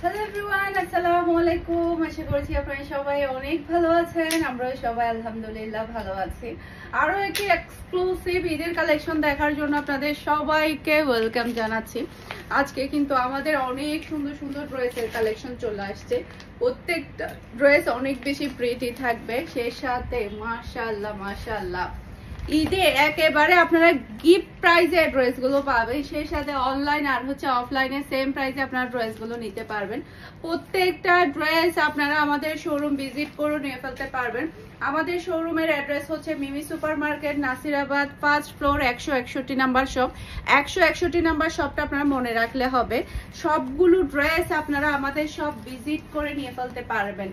Hello everyone, আসসালামু আলাইকুম। আশা করছি আপনারা সবাই অনেক ভালো আছেন। আমরা সবাই আলহামদুলিল্লাহ ভালো আছি। আরো একটি এক্সক্লুসিভ ঈদের কালেকশন দেখার জন্য আপনাদের সবাইকে ওয়েলকাম জানাচ্ছি। আজকে কিন্তু আমাদের অনেক সুন্দর সুন্দর ড্রেসের কালেকশন চলে আসছে। প্রত্যেকটা ড্রেস অনেক বেশি প্রিটি থাকবে, সেই সাথে মাশাআল্লাহ মাশাআল্লাহ ঈদে একেবারে আপনারা গিফট প্রাইজে ড্রেসগুলো পাবেন, সেই সাথে অনলাইন আর অফলাইনে সেম প্রাইসে আপনারা ড্রেসগুলো নিতে পারবেন। প্রত্যেকটা ড্রেস আপনারা আমাদের শোরুম ভিজিট করে নিয়ে ফেলতে পারবেন। আমাদের শোরুমের অ্যাড্রেস হচ্ছে Mimi super market, Nasirabad, 1st floor, 161 number shop. 161 number শপটা আপনারা মনে রাখলে হবে। সবগুলো ড্রেস আপনারা আমাদের সব ভিজিট করে নিয়ে ফেলতে পারবেন।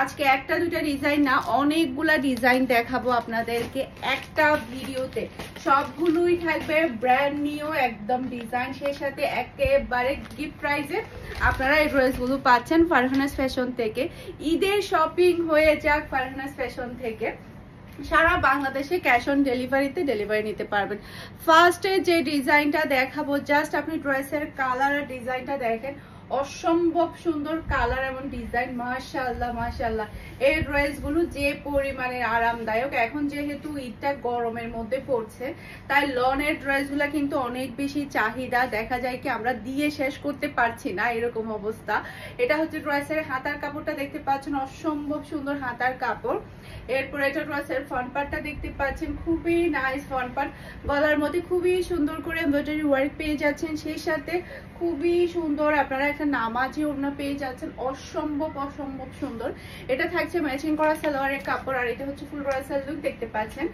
আজকে একটা দুটা ডিজাইন না, অনেকগুলা ডিজাইন দেখাবো আপনাদেরকে একটা ভিডিওতে। সবগুলোই থাকবে ব্র্যান্ড নিউ একদম ডিজাইন, সেই সাথে একেবারে গিফট প্রাইজে আপনারা এই ড্রেসগুলো পাচ্ছেন ফারহানাস ফ্যাশন থেকে। ঈদের শপিং হয়ে যাক ফারহানাস ফ্যাশন থেকে। সারা বাংলাদেশে ক্যাশ অন ডেলিভারিতে ডেলিভারি নিতে পারবেন। ফার্স্টে যে ডিজাইনটা দেখাবো, জাস্ট আপনি ড্রেসের কালার আর ডিজাইনটা দেখেন, অসম্ভব সুন্দর কালার এবং ডিজাইন। মাশাআল্লাহ মাশাআল্লাহ, এই ড্রেসগুলো যে পরিমাণে আরামদায়ক। এখন যেহেতু ঈদটা গরমের মধ্যে পড়ছে, তাই লনের ড্রেসগুলো কিন্তু অনেক বেশি চাহিদা। দেখা যায় কি আমরা দিয়ে শেষ করতে পারছি না, এরকম অবস্থা। এটা হচ্ছে ড্রেসের হাতার কাপড়টা দেখতে পাচ্ছেন, অসম্ভব সুন্দর হাতার কাপড়। এরপর এটা ড্রেসের ফ্রন্ট পার্টটা দেখতে পাচ্ছেন, খুবই নাইস ফ্রন্ট পার্ট। গলার মধ্যে খুবই সুন্দর করে এমব্রয়ডারি ওয়ার্ক পেয়ে যাচ্ছেন, সেই সাথে খুবই সুন্দর আপনারা একটা নামাজি ওড়না পেয়ে যাচ্ছেন, অসম্ভব অসম্ভব সুন্দর। এটা থাকছে ম্যাচিং করা সালোয়ারের কাপড়, আর এটা হচ্ছে ফুল ব্রাইডাল লুক দেখতে পাচ্ছেন।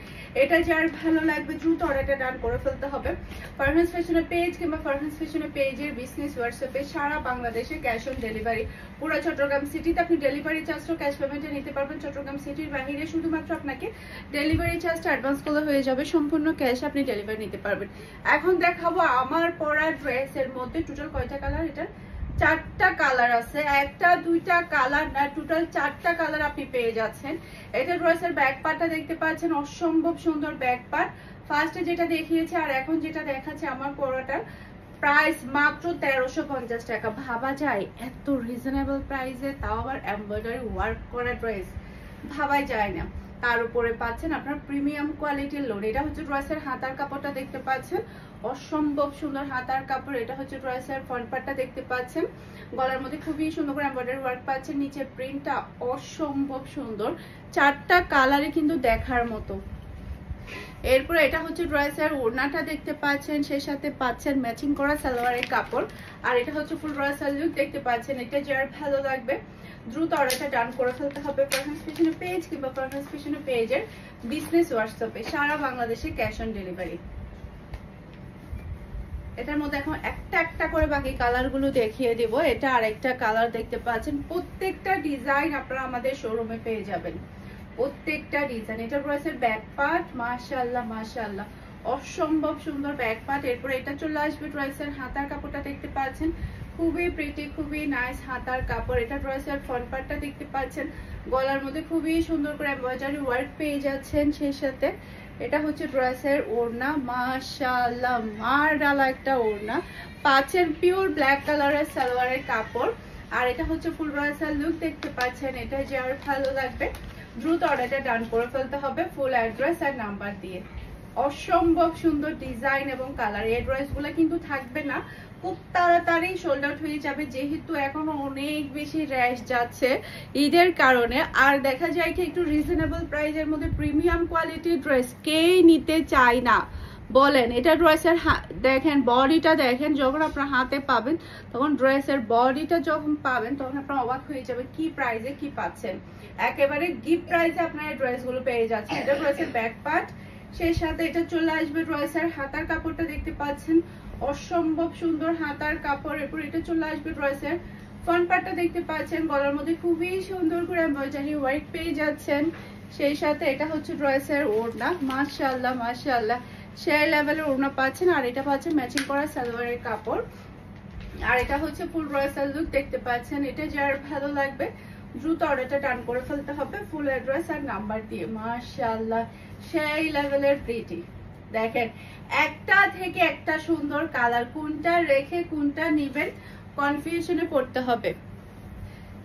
এটা যার ভালো লাগবে দ্রুত অর্ডারটা ডান করে ফেলতে হবে। ফারহানাস ফ্যাশনের পেজ কিংবা ফারহানাস ফ্যাশনের পেজের বিজনেস হোয়াটসঅ্যাপে সারা বাংলাদেশে ক্যাশ অন ডেলিভারি। পুরো চট্টগ্রাম সিটিতে আপনি ডেলিভারি চার্জটা ক্যাশ পেমেন্টে নিতে পারবেন। চট্টগ্রাম সিটির বাইরে শুধুমাত্র আপনাকে ডেলিভারি চার্জটা অ্যাডভান্স করলে হয়ে যাবে, সম্পূর্ণ ক্যাশ আপনি ডেলিভারি নিতে পারবেন। এখন দেখাবো আমার পরা ড্রেসের মধ্যে টোটাল কয়টা কালার। এটা 4টা কালার আছে, একটা দুইটা কালার না, টোটাল 4টা কালার আপনি পেয়ে যাচ্ছেন। এটা ড্রেসের ব্যাক পার্টটা দেখতে পাচ্ছেন, অসম্ভব সুন্দর ব্যাক পার্ট। ফার্স্টে যেটা দেখিয়েছে আর এখন যেটা দেখাচ্ছে আমার পরাটার প্রাইস মাত্র 1350 টাকা। ভাবা যায় এত রিজনেবল প্রাইসে, তাও আবার এমব্রয়ডারি ওয়ার্ক করা ড্রেস, ভাবাই যায় না। তার উপরে পাচ্ছেন আপনার প্রিমিয়াম কোয়ালিটির লোন। এটা হচ্ছে ড্রেসের হাতার কাপড়টা দেখতে পাচ্ছেন, অসম্ভব সুন্দর হাতার কাপড়। এটা হচ্ছে ড্রেসের ফ্রন্ট পার্টটা দেখতে পাচ্ছেন, গলার মধ্যে খুবই সুন্দর করে এমব্রয়ডারি ওয়ার্ক পাচ্ছেন, নিচে প্রিন্টটা অসম্ভব সুন্দর। 4টা কালারে কিন্তু দেখার মতো। এরপর এটা হচ্ছে ড্রেসের ওড়নাটা দেখতে পাচ্ছেন, সেই সাথে পাচ্ছেন ম্যাচিং করা সালোয়ারের কাপড়, আর এটা হচ্ছে ফুল ড্রেসের লুক দেখতে পাচ্ছেন। এটা যার ভালো লাগবে দ্রুত অর্ডারটা ডান করে ফেলতে হবে ফারহানাস ফ্যাশনের পেজ কিংবা ফারহানাস ফ্যাশনের পেজের বিজনেস হোয়াটসঅ্যাপে, সারা বাংলাদেশে ক্যাশ অন ডেলিভারি। এটার মধ্যে এখন একটা একটা করে বাকি কালারগুলো দেখিয়ে দিব। এটা আরেকটা কালার দেখতে পাচ্ছেন। প্রত্যেকটা ডিজাইন আপনারা আমাদের শোরুমে পেয়ে যাবেন, প্রত্যেকটা ডিজাইন। এটা ড্রেসের ব্যাক পার্ট, মাশাআল্লাহ মাশাআল্লাহ, অসম্ভব সুন্দর ব্যাক পার্ট। এরপর এটা চলে আসবে ড্রেসের হাতার কাপড়টা দেখতে পাচ্ছেন, খুবই প্রিটি খুবই নাইস হাতার কাপড়। এটা ড্রেসের ফ্রন্ট পার্টটা দেখতে পাচ্ছেন, গলার মধ্যে খুবই সুন্দর করে এমব্রয়ডারি ওয়ার্ক পেয়ে যাচ্ছেন, সেই সাথে এটা হচ্ছে ড্রেসের ওড়না। মাশাআল্লাহ মারডালা একটা ওড়না পাচ্ছেন, পিওর ব্ল্যাক কালারের সালোয়ারের কাপড়, আর এটা হচ্ছে ফুল ড্রেসের লুক দেখতে পাচ্ছেন। এটা যার ভালো লাগবে দ্রুত অর্ডারটা ডান করে ফেলতে হবে ফুল অ্যাড্রেস আর নাম্বার দিয়ে। অসম্ভব সুন্দর ডিজাইন এবং কালার। এই ড্রেসগুলো কিন্তু থাকবে না, খুব তাড়াতাড়ি সোল্ড আউট হয়ে যাবে, যেহেতু এখনো অনেক বেশি র্যাশ যাচ্ছে ঈদের কারণে। আর দেখা যায় কি একটু রিজনেবল প্রাইসের মধ্যে প্রিমিয়াম কোয়ালিটির ড্রেস কেই নিতে চায় না বলেন। এটা ড্রেসের দেখেন বডিটা দেখেন, যখন আপনার হাতে পাবেন তখন ড্রেসের বডিটা যখন পাবেন তখন আপনার অবাক হয়ে যাবে কি প্রাইসে কি পাচ্ছেন। একেবারে গিফট প্রাইসে আপনার এই ড্রেসগুলো পেয়ে যাচ্ছেন। এটা ড্রেসের ব্যাক পার্ট, সেই সাথে এটা চলে আসবে ড্রেসের হাতার কাপড়টা দেখতে পাচ্ছেন, অসম্ভব সুন্দর হাতার কাপড়। এরপর এটা চলে আসবে ড্রেসের ফ্রন্ট পার্টটা দেখতে পাচ্ছেন, গলার মধ্যে খুবই সুন্দর করে এমব্রয়ডারি ওয়ার্ক পেয়ে যাচ্ছেন, সেই সাথে এটা হচ্ছে ড্রেসের ওড়না। মাশাআল্লাহ মাশাআল্লাহ, সেই লেভেলের ওড়না পাচ্ছেন, আর এটা পাচ্ছেন ম্যাচিং করা সালোয়ারের কাপড়, আর এটা হচ্ছে ফুল ড্রেসের লুক দেখতে পাচ্ছেন। এটা যার ভালো লাগবে দ্রুত অর্ডারটা ডান করে ফেলতে হবে ফুল অ্যাড্রেস আর নাম্বার দিয়ে। মাশাআল্লাহ সেই লেভেলের প্রিটি। দেখেন একটা থেকে একটা সুন্দর কালার, কোনটা রেখে কোনটা নিবেন কনফিউশনে পড়তে হবে।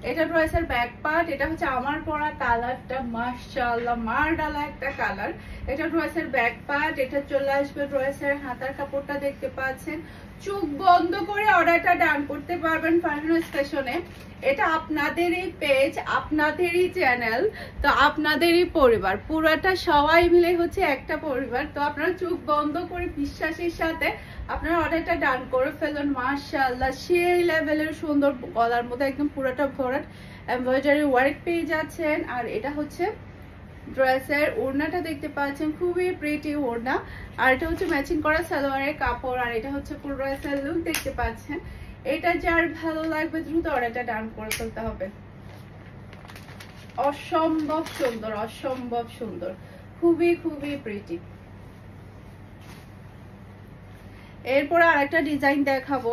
এটা ড্রেসের ব্যাক পার্ট, এটা হচ্ছে আমার পরা কালারটা মাশাআল্লাহ মারডালা একটা কালার। এটা ড্রেসের ব্যাক পার্ট, এটা চলে আসবে ড্রেসের হাতার কাপড়টা দেখতে পাচ্ছেন। চোখ বন্ধ করে অর্ডারটা ডান করতে পারবেন ফারহানা স্টেশনে। এটা আপনাদেরই পেজ, আপনাদেরই চ্যানেল, তো আপনাদেরই পরিবার, পুরাটা সবাই মিলে হচ্ছে একটা পরিবার। তো আপনারা চোখ বন্ধ করে বিশ্বাসের সাথে আপনারা অর্ডারটা ডান করে ফেলুন। মাশাআল্লাহ সেই লেভেলের সুন্দর, গলার মধ্যে একদম পুরোটা ভরাট এমব্রয়ডারি ওয়ার্ক পেয়ে যাচ্ছেন। আর এটা হচ্ছে ড্রেসের ওড়নাটা দেখতে পাচ্ছেন, খুবই প্রিটি ওড়না। আর এটা হচ্ছে ম্যাচিং করা সালোয়ারের কাপড়। আর এটা হচ্ছে ফুল ড্রেসের লুক দেখতে পাচ্ছেন। এটা যার ভালো লাগবে দ্রুত অর্ডারটা ডান করে ফেলতে হবে। অসম্ভব সুন্দর, অসম্ভব সুন্দর, খুবই খুবই প্রিটি। এরপরে আরেকটা ডিজাইন দেখাবো।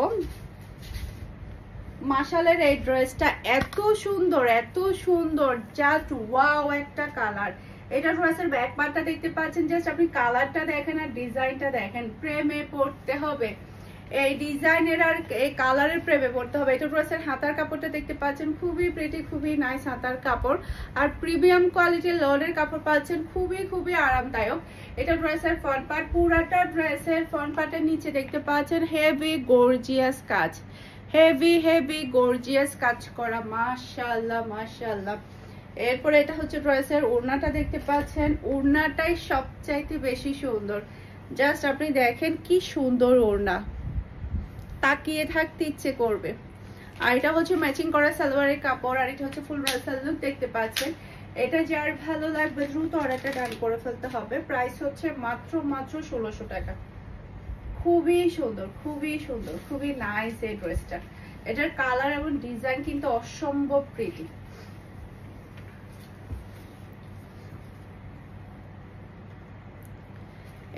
মাশালের এই ড্রেসটা এত সুন্দর, এত সুন্দর, জাস্ট ওয়াও একটা কালার। এটা ড্রেসের ব্যাক পার্টটা দেখতে পাচ্ছেন, জাস্ট আপনি কালারটা দেখেন আর ডিজাইনটা দেখেন, প্রেমে পড়তে হবে। এই ডিজাইনের আর এই কালারের প্রেমে পড়তে হবে। এটা ড্রেসের হাতার কাপড়টা দেখতে পাচ্ছেন, খুবই প্রিটি, খুবই নাইস হাতার কাপড়। আর প্রিমিয়াম কোয়ালিটির লনের কাপড় পাচ্ছেন, খুবই খুবই আরামদায়ক। এটা ড্রেসের ফ্রন্ট পার্ট, পুরাটা ড্রেসের ফ্রন্ট পার্টের নিচে দেখতে পাচ্ছেন হেভি গর্জিয়াস কাজ, হেভি হেভি গর্জিয়াস কাজ করা, মাশাআল্লাহ মাশাআল্লাহ। এরপরে এটা হচ্ছে ড্রেসের ওড়নাটা দেখতে পাচ্ছেন, ওড়নাটাই সবচাইতে বেশি সুন্দর। জাস্ট আপনি দেখেন কি সুন্দর ওড়না, তাকিয়ে থাকতে ইচ্ছে করবে। আর এটা হচ্ছে ম্যাচিং করা সালোয়ারের কাপড়। আর এটা হচ্ছে ফুল ড্রেসের লুক দেখতে পাচ্ছেন। এটা যার ভালো লাগবে দ্রুত অর্ডারটা ডান করে ফেলতে হবে। প্রাইস হচ্ছে মাত্র 1600 টাকা। খুবই সুন্দর, খুবই সুন্দর, খুবই নাইস এই ড্রেসটা। এটার কালার এবং ডিজাইন কিন্তু অসম্ভব প্রিটি।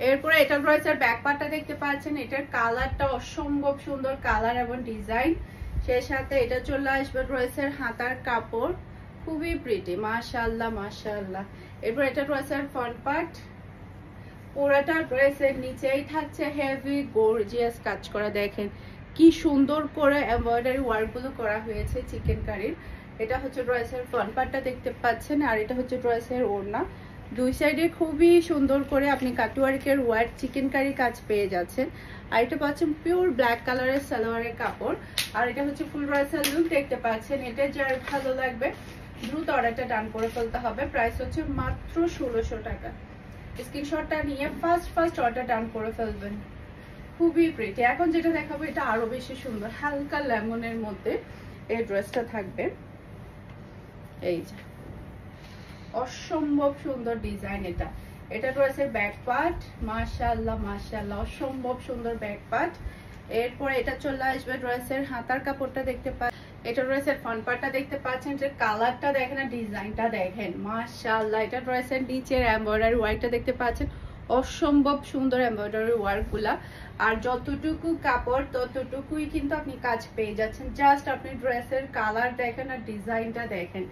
এরপরে এটা ড্রেসের ব্যাক পার্টটা দেখতে পাচ্ছেন, এটার কালারটা অসম্ভব সুন্দর কালার এবং ডিজাইন। সেই সাথে এটা চলে আসবে ড্রেসের হাতার কাপড়, খুবই প্রিটি, মাশাআল্লাহ মাশাআল্লাহ। এরপর এটা ড্রেসের ফ্রন্ট পার্ট, পুরাটা ড্রেসের নিচেই থাকছে হেভি গর্জিয়াস কাজ করা। দেখেন কি সুন্দর করে এমব্রয়ডারি ওয়ার্ক গুলো করা হয়েছে চিকেন কারির। এটা হচ্ছে ড্রেসের ফ্রন্ট পার্টটা দেখতে পাচ্ছেন। আর এটা হচ্ছে ড্রেসের ওড়না, দুই সাইডে খুবই সুন্দর করে আপনি কাটওয়ার্কের ওয়ার্ক চিকেন কারি কাজ পেয়ে যাচ্ছেন। আর এটা পাচ্ছেন পিওর ব্ল্যাক কালারের সালোয়ারের কাপড়। আর এটা হচ্ছে ফুল ড্রেসের লুক দেখতে পাচ্ছেন। এটা যার ভালো লাগবে দ্রুত অর্ডারটা ডান করে ফেলতে হবে। প্রাইস হচ্ছে মাত্র 1600 টাকা। স্ক্রিনশটটা নিয়ে ফার্স্ট অর্ডার ডান করে ফেলবেন। খুবই প্রিটি। এখন যেটা দেখাবো এটা আরো বেশি সুন্দর, হালকা লেমনের মধ্যে এই ড্রেসটা থাকবে। এই যে অসম্ভব সুন্দর ডিজাইন। এটা এটা ড্রেসের ব্যাক পার্ট, মাশাআল্লাহ মাশাআল্লাহ, অসম্ভব সুন্দর ব্যাক পার্ট। এরপর এটা চলে আসবে ড্রেসের হাতার কাপড়টা দেখতে পাচ্ছেন। এটা ড্রেসের ফ্রন্ট পার্টটা দেখতে পাচ্ছেন, যে কালারটা দেখেন আর ডিজাইনটা দেখেন, মাশাআল্লাহ। এটা ড্রেসের নিচের এমব্রয়ডারি ওয়ার্কটা দেখতে পাচ্ছেন, অসম্ভব সুন্দর এমব্রয়ডারি ওয়ার্ক গুলা। আর যতটুকু কাপড় ততটুকুই কিন্তু আপনি কাজ পেয়ে যাচ্ছেন। জাস্ট আপনি ড্রেসের কালার দেখেন আর ডিজাইনটা দেখেন,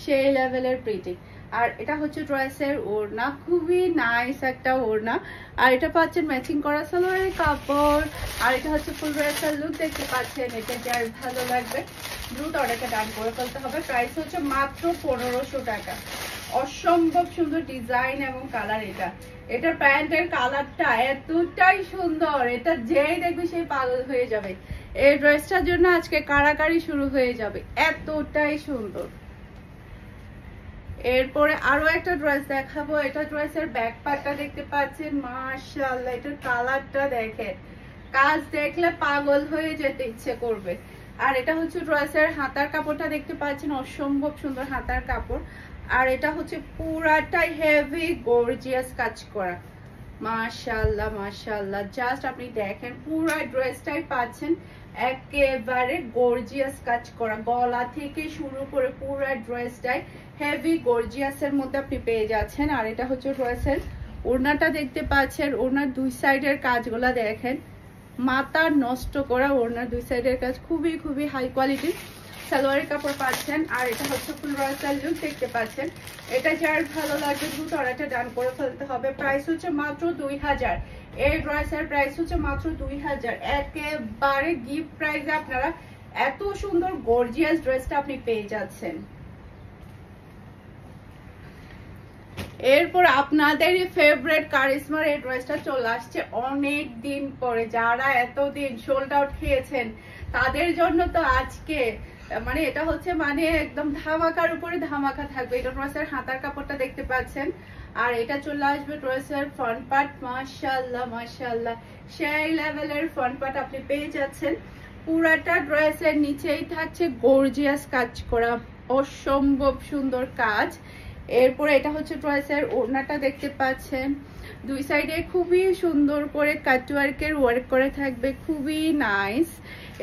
সেই লেভেলের প্রিটি। আর এটা হচ্ছে ড্রেসের ওড়না, খুবই নাইস একটা ওড়না। আর এটা পাচ্ছেন ম্যাচিং করা সালোয়ারের কাপড়। আর এটা হচ্ছে ফুল ড্রেসের লুক দেখতে পাচ্ছেন। এটা যার ভালো লাগবে দ্রুত অর্ডারটা ডান করে ফেলতে হবে। প্রাইস হচ্ছে মাত্র 1500 টাকা। অসম্ভব সুন্দর ডিজাইন এবং কালার। এটা এটা প্যান্টের কালারটা এতটাই সুন্দর, এটা যেই দেখবে সেই পাগল হয়ে যাবে। এই ড্রেসটার জন্য আজকে কারাকারি শুরু হয়ে যাবে, এতটাই সুন্দর। এরপরে আরো একটা ড্রেস দেখাবো। এটা ড্রেসের ব্যাক পার্টটা দেখতে পাচ্ছেন, মাশাআল্লাহ। এটার কালারটা দেখেন, কাজ দেখলে পাগল হয়ে যেতে ইচ্ছে করবে। আর এটা হচ্ছে ড্রেসের হাতার কাপড়টা দেখতে পাচ্ছেন, অসম্ভব সুন্দর হাতার কাপড়। আর এটা হচ্ছে পুরাটাই হেভি গর্জিয়াস কাজ করা, মাশাআল্লাহ মাশাআল্লাহ। জাস্ট আপনি দেখেন পুরো ড্রেসটাই পাচ্ছেন একেবারে গর্জিয়াস কাজ করা, গলা থেকে শুরু করে পুরো ড্রেসটাই হেভি গর্জিয়াসের মধ্যে আপনি পেয়ে যাচ্ছেন। আর এটা হচ্ছে ড্রেসের ওড়নাটা দেখতে পাচ্ছেন, ওড়নার দুই সাইডের কাজগুলা দেখেন, মাথা নষ্ট করা ওড়নার দুই সাইডের কাজ, খুবই খুবই হাই কোয়ালিটি সালোয়ারের কাপড় পাচ্ছেন। আর এটা হচ্ছে ফুল রয়্যাল লুক দেখতে পাচ্ছেন। এটা যার ভালো লাগবে দ্রুত অর্ডারটা ডান করে ফেলতে হবে। প্রাইস হচ্ছে মাত্র 2000। এই ড্রেসের প্রাইস হচ্ছে মাত্র 2000, একেবারে গিফট প্রাইসে আপনারা এত সুন্দর গর্জিয়াস ড্রেসটা আপনি পেয়ে যাচ্ছেন। এরপর আপনাদের ফেভারিট কারিশমার এই ড্রেসটা চলে আসছে অনেক দিন পরে। যারা এতদিন সোল্ড আউট খেয়েছেন তাদের জন্য তো আজকে মানে এটা হচ্ছে মানে একদম ধামাকার উপরে ধামাকা থাকবে। এটা ড্রেসের হাতার কাপড়টা দেখতে পাচ্ছেন, আর এটা চলে আসবে ড্রেসের ফ্রন্ট পার্ট। মাশাআল্লাহ মাশাআল্লাহ সেই লেভেলের ফ্রন্ট পার্ট আপনি পেয়ে যাচ্ছেন। পুরাটা ড্রেসের নিচেই থাকছে গর্জিয়াস কাজ করা, অসম্ভব সুন্দর কাজ। এরপরে এটা হচ্ছে ড্রেসের ওড়নাটা দেখতে পাচ্ছেন, দুই সাইডে খুবই সুন্দর করে কাটওয়ার্কের ওয়ার্ক করে থাকবে, খুবই নাইস।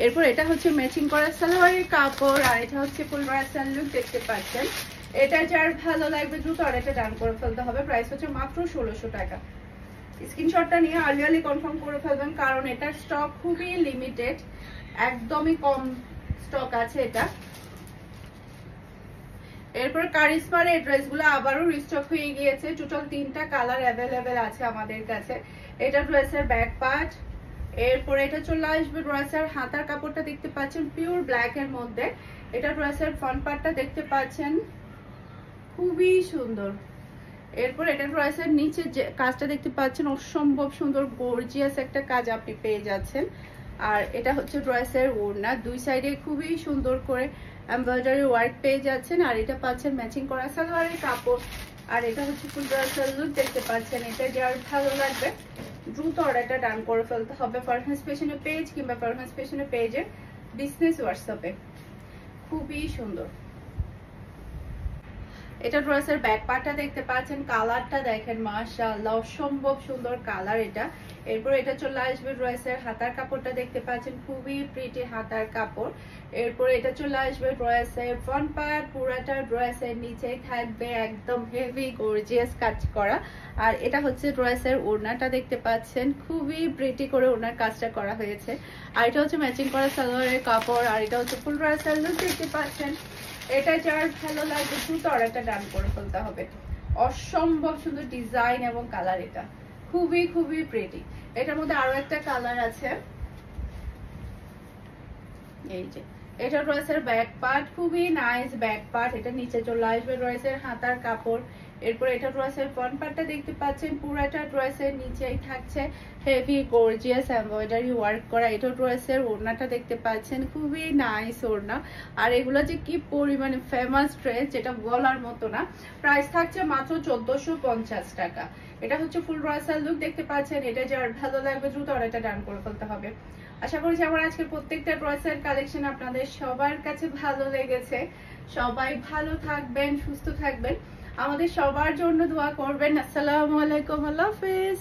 এরপর এটা হচ্ছে ম্যাচিং করা সালোয়ারের কাপড়, আর এটা হচ্ছে ফুল ড্রেসের লুক দেখতে পাচ্ছেন। এটা যার ভালো লাগবে দ্রুত অর্ডারটা ডান করে ফেলতে হবে। প্রাইস হচ্ছে মাত্র 1600 টাকা। স্ক্রিনশটটা নিয়ে আর্লিয়ারলি কনফার্ম করে ফেলবেন, কারণ এটার স্টক খুবই লিমিটেড, একদমই কম স্টক আছে এটা। এরপর কারিশমার এই ড্রেসগুলো আবারও রিস্টক হয়ে গিয়েছে। টোটাল 3টা কালার অ্যাভেলেবেল আছে আমাদের কাছে। এটা ড্রেসের ব্যাক পার্ট। এরপর এটা চলে আসবে ড্রেসের হাতার কাপড়টা দেখতে পাচ্ছেন পিওর ব্ল্যাক এর মধ্যে। এটা ড্রেসের ফ্রন্ট পার্টটা দেখতে পাচ্ছেন, খুবই সুন্দর। এরপর এটা ড্রেসের নিচে যে কাজটা দেখতে পাচ্ছেন অসম্ভব সুন্দর গর্জিয়াস একটা কাজ আপনি পেয়ে যাচ্ছেন। আর এটা হচ্ছে ড্রেসের ওড়না, দুই সাইডে খুবই সুন্দর করে এমব্রয়ডারি ওয়ার্ক পেয়ে যাচ্ছেন। আর এটা পাচ্ছেন ম্যাচিং করা সালোয়ারের কাপড়, আর এটা হচ্ছে ফুল ড্রেসের লুক দেখতে পাচ্ছেন। এটা যার ভালো লাগবে দ্রুত অর্ডারটা ডান করে ফেলতে হবে ফারহানাস ফ্যাশনের পেজ কিংবা ফারহানাস ফ্যাশনের পেজের বিজনেস হোয়াটসঅ্যাপে। খুবই সুন্দর। এটা ড্রেসের ব্যাক পার্টটা দেখতে পাচ্ছেন, কালারটা দেখেন মাশাআল্লাহ অসম্ভব সুন্দর কালার এটা। এরপর এটা চলে আসবে ড্রেসের হাতার কাপড়টা দেখতে পাচ্ছেন, খুবই প্রিটি হাতার কাপড়। এরপর এটা চলে আসবে ড্রেসের ফ্রন্ট পার্ট, পুরাটা ড্রেসের নিচেই থাকবে একদম হেভি গর্জিয়াস কাজ করা। আর এটা হচ্ছে ড্রেসের ওড়নাটা দেখতে পাচ্ছেন, খুবই প্রিটি করে ওড়নার কাজটা করা হয়েছে। আর এটা হচ্ছে ম্যাচিং করা সালোয়ারের কাপড়, আর এটা হচ্ছে ফুল ড্রেসের লুক দেখতে পাচ্ছেন। এটা যার ভালো লাগবে দ্রুত অর্ডারটা ডান করে ফেলতে হবে। অসম্ভব সুন্দর ডিজাইন এবং কালার, এটা খুবই খুবই প্রিটি। এটার মধ্যে আরো একটা কালার আছে, এই যে এটা ড্রেসের ব্যাক পার্ট, খুবই নাইস ব্যাক পার্ট। এটা নিচে চলে আসবে ড্রেসের হাতার কাপড়। এরপর এটা ড্রেসের ফ্রন্ট পার্টটা দেখতে পাচ্ছেন, পুরাটা ড্রেসের নিচেই থাকছে হেভি গর্জিয়াস এমব্রয়ডারি ওয়ার্ক করা। এটা ড্রেসের ওড়নাটা দেখতে পাচ্ছেন, খুবই নাইস ওড়না। আর এগুলো যে কি পরিমাণে ফেমাস ড্রেস যেটা বলার মতো না। প্রাইস থাকছে মাত্র 1450 টাকা। এটা হচ্ছে ফুল ড্রেসের লুক দেখতে পাচ্ছেন। এটা যার ভালো লাগবে দ্রুত অর্ডারটা ডান করে ফেলতে হবে। আশা করছি আমার আজকের প্রত্যেকটা ড্রেসের কালেকশন আপনাদের সবার কাছে ভালো লেগেছে। সবাই ভালো থাকবেন, সুস্থ থাকবেন, আমাদের সবার জন্য দোয়া করবেন। আসসালামু আলাইকুম, আল্লাহ হাফেজ।